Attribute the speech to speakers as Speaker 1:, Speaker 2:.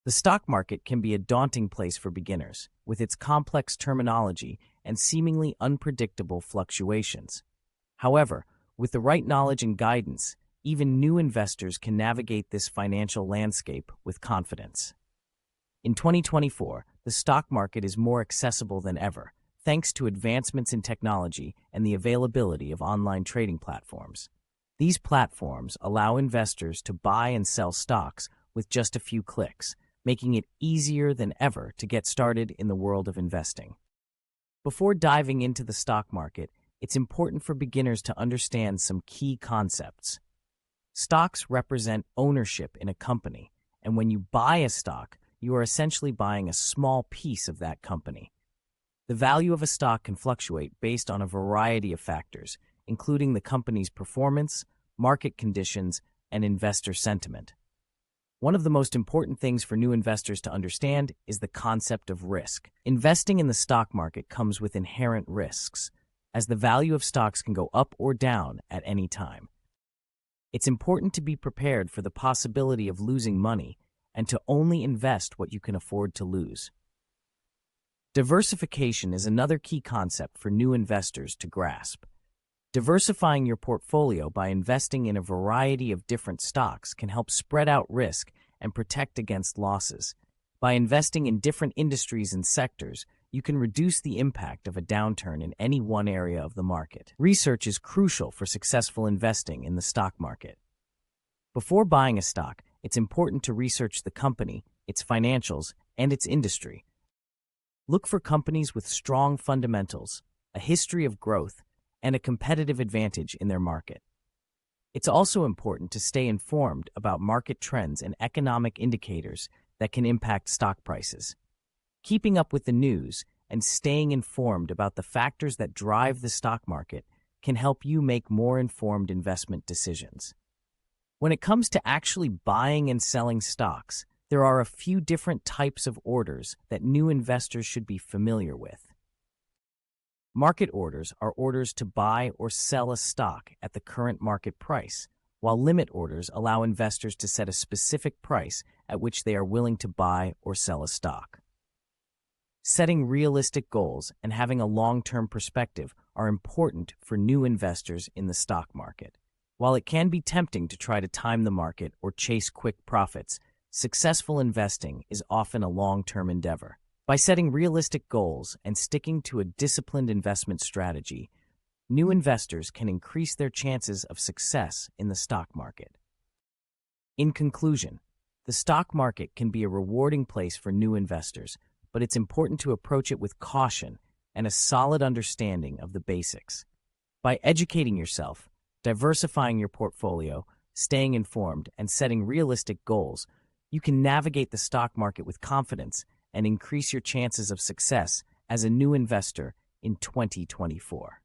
Speaker 1: The stock market can be a daunting place for beginners, with its complex terminology and seemingly unpredictable fluctuations. However, with the right knowledge and guidance, even new investors can navigate this financial landscape with confidence. In 2024, the stock market is more accessible than ever, thanks to advancements in technology and the availability of online trading platforms. These platforms allow investors to buy and sell stocks with just a few clicks, making it easier than ever to get started in the world of investing. Before diving into the stock market, it's important for beginners to understand some key concepts. Stocks represent ownership in a company, and when you buy a stock, you are essentially buying a small piece of that company. The value of a stock can fluctuate based on a variety of factors, including the company's performance, market conditions, and investor sentiment. One of the most important things for new investors to understand is the concept of risk. Investing in the stock market comes with inherent risks, as the value of stocks can go up or down at any time. It's important to be prepared for the possibility of losing money and to only invest what you can afford to lose. Diversification is another key concept for new investors to grasp. Diversifying your portfolio by investing in a variety of different stocks can help spread out risk and protect against losses. By investing in different industries and sectors, you can reduce the impact of a downturn in any one area of the market. Research is crucial for successful investing in the stock market. Before buying a stock, it's important to research the company, its financials, and its industry. Look for companies with strong fundamentals, a history of growth, and a competitive advantage in their market. It's also important to stay informed about market trends and economic indicators that can impact stock prices. Keeping up with the news and staying informed about the factors that drive the stock market can help you make more informed investment decisions. When it comes to actually buying and selling stocks, there are a few different types of orders that new investors should be familiar with. Market orders are orders to buy or sell a stock at the current market price, while limit orders allow investors to set a specific price at which they are willing to buy or sell a stock. Setting realistic goals and having a long-term perspective are important for new investors in the stock market. While it can be tempting to try to time the market or chase quick profits, successful investing is often a long-term endeavor. By setting realistic goals and sticking to a disciplined investment strategy, new investors can increase their chances of success in the stock market. In conclusion, the stock market can be a rewarding place for new investors, but it's important to approach it with caution and a solid understanding of the basics. By educating yourself, diversifying your portfolio, staying informed, and setting realistic goals, you can navigate the stock market with confidence and increase your chances of success as a new investor in 2024.